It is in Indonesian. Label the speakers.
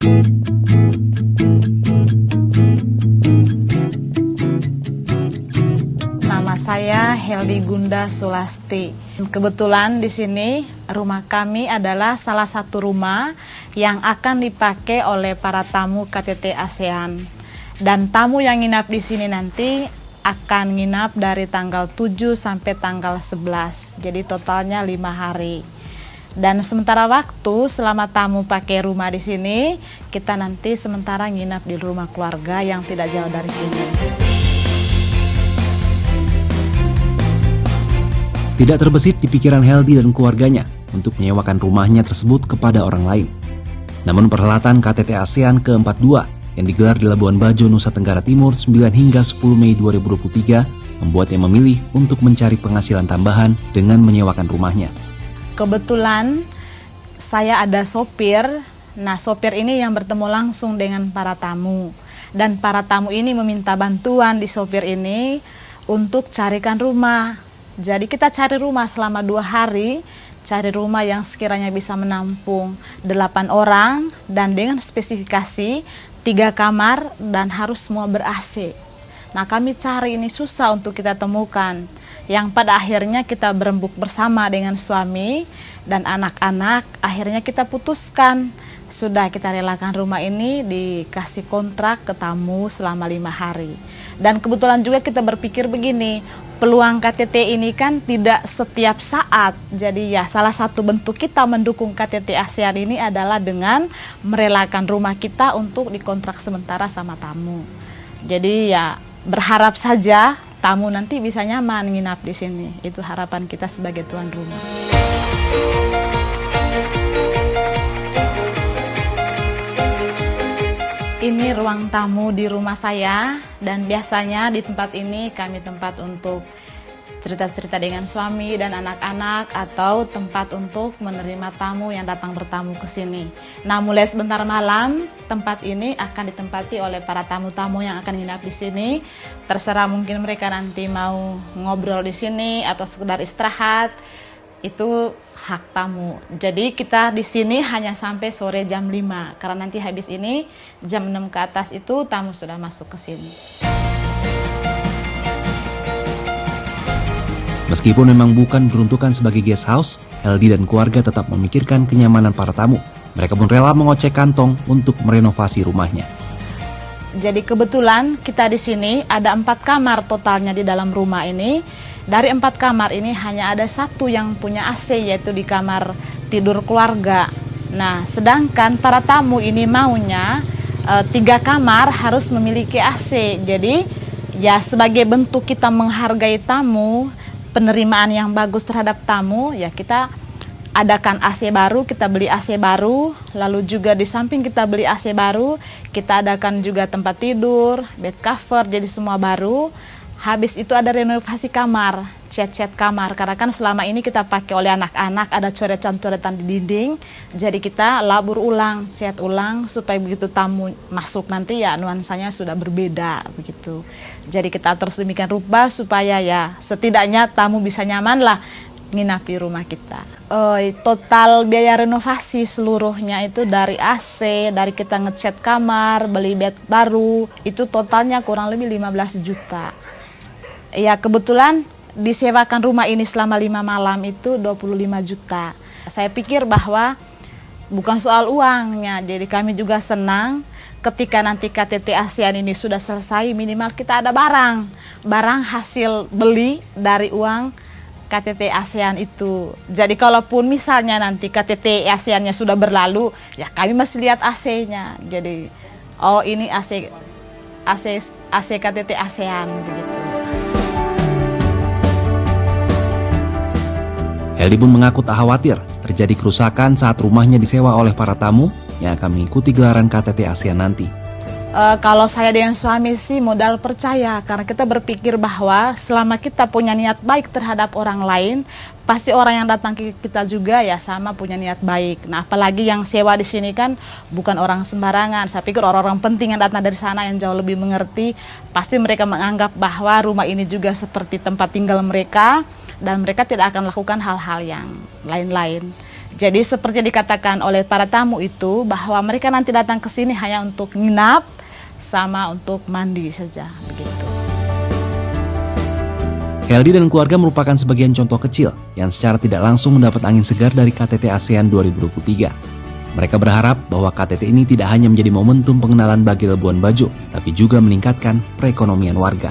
Speaker 1: Nama saya Heldi Gunda Sulasti. Kebetulan di sini rumah kami adalah salah satu rumah yang akan dipakai oleh para tamu KTT ASEAN. Dan tamu yang nginap di sini nanti akan nginap dari tanggal 7 sampai tanggal 11. Jadi totalnya 5 hari. Dan sementara waktu selama tamu pakai rumah di sini, kita nanti sementara nginap di rumah keluarga yang tidak jauh dari sini.
Speaker 2: Tidak terbesit di pikiran Heldi dan keluarganya untuk menyewakan rumahnya tersebut kepada orang lain. Namun perhelatan KTT ASEAN ke-42 yang digelar di Labuan Bajo, Nusa Tenggara Timur 9 hingga 10 Mei 2023 membuatnya memilih untuk mencari penghasilan tambahan dengan menyewakan rumahnya.
Speaker 1: Kebetulan saya ada sopir. Nah, sopir ini yang bertemu langsung dengan para tamu. Dan para tamu ini meminta bantuan di sopir ini untuk carikan rumah. Jadi kita cari rumah selama 2 hari, cari rumah yang sekiranya bisa menampung 8 orang dan dengan spesifikasi 3 kamar dan harus semua ber-AC. Nah, kami cari ini susah untuk kita temukan. Yang pada akhirnya kita berembuk bersama dengan suami dan anak-anak, akhirnya kita putuskan, sudah kita relakan rumah ini dikasih kontrak ke tamu selama 5 hari. Dan kebetulan juga kita berpikir begini, peluang KTT ini kan tidak setiap saat. Jadi ya salah satu bentuk kita mendukung KTT ASEAN ini adalah dengan merelakan rumah kita untuk dikontrak sementara sama tamu. Jadi ya berharap saja tamu nanti bisa nyaman nginap di sini. Itu harapan kita sebagai tuan rumah. Ini ruang tamu di rumah saya, dan biasanya di tempat ini kami tempat untuk cerita-cerita dengan suami dan anak-anak atau tempat untuk menerima tamu yang datang bertamu ke sini. Nah, mulai sebentar malam, tempat ini akan ditempati oleh para tamu-tamu yang akan nginap di sini. Terserah mungkin mereka nanti mau ngobrol di sini atau sekedar istirahat. Itu hak tamu. Jadi kita di sini hanya sampai sore jam 5. Karena nanti habis ini jam 6 ke atas itu tamu sudah masuk ke sini.
Speaker 2: Meskipun memang bukan peruntukan sebagai guest house, Heldi dan keluarga tetap memikirkan kenyamanan para tamu. Mereka pun rela mengocek kantong untuk merenovasi rumahnya.
Speaker 1: Jadi kebetulan kita di sini ada 4 kamar totalnya di dalam rumah ini. Dari 4 kamar ini hanya ada 1 yang punya AC, yaitu di kamar tidur keluarga. Nah, sedangkan para tamu ini maunya 3 kamar harus memiliki AC. Jadi ya sebagai bentuk kita menghargai tamu, penerimaan yang bagus terhadap tamu, ya kita adakan AC baru, kita beli AC baru, lalu juga di samping kita beli AC baru, kita adakan juga tempat tidur, bed cover, jadi semua baru. Habis itu ada renovasi kamar, cat-cat kamar, karena kan selama ini kita pakai oleh anak-anak, ada coretan-coretan di dinding, jadi kita labur ulang, cat ulang, supaya begitu tamu masuk nanti ya nuansanya sudah berbeda, begitu. Jadi kita terus demikian rupa supaya ya setidaknya tamu bisa nyaman lah nginap di rumah kita. Total biaya renovasi seluruhnya itu dari AC, dari kita ngecat kamar, beli bed baru, itu totalnya kurang lebih 15 juta. Ya kebetulan disewakan rumah ini selama 5 malam itu 25 juta. Saya pikir bahwa bukan soal uangnya, jadi kami juga senang ketika nanti KTT ASEAN ini sudah selesai, minimal kita ada barang hasil beli dari uang KTT ASEAN itu. Jadi kalaupun misalnya nanti KTT ASEAN-nya sudah berlalu, ya kami masih lihat AC-nya. Jadi oh ini AC KTT ASEAN begitu.
Speaker 2: Heldi pun mengaku tak khawatir terjadi kerusakan saat rumahnya disewa oleh para tamu yang akan mengikuti gelaran KTT ASEAN nanti.
Speaker 1: Kalau saya dengan suami sih modal percaya, karena kita berpikir bahwa selama kita punya niat baik terhadap orang lain, pasti orang yang datang ke kita juga ya sama punya niat baik. Nah, apalagi yang sewa di sini kan bukan orang sembarangan. Saya pikir orang-orang penting yang datang dari sana yang jauh lebih mengerti, pasti mereka menganggap bahwa rumah ini juga seperti tempat tinggal mereka dan mereka tidak akan melakukan hal-hal yang lain-lain. Jadi seperti dikatakan oleh para tamu itu bahwa mereka nanti datang ke sini hanya untuk nginap sama untuk mandi saja, begitu.
Speaker 2: Heldi dan keluarga merupakan sebagian contoh kecil yang secara tidak langsung mendapat angin segar dari KTT ASEAN 2023. Mereka berharap bahwa KTT ini tidak hanya menjadi momentum pengenalan bagi Labuan Bajo, tapi juga meningkatkan perekonomian warga.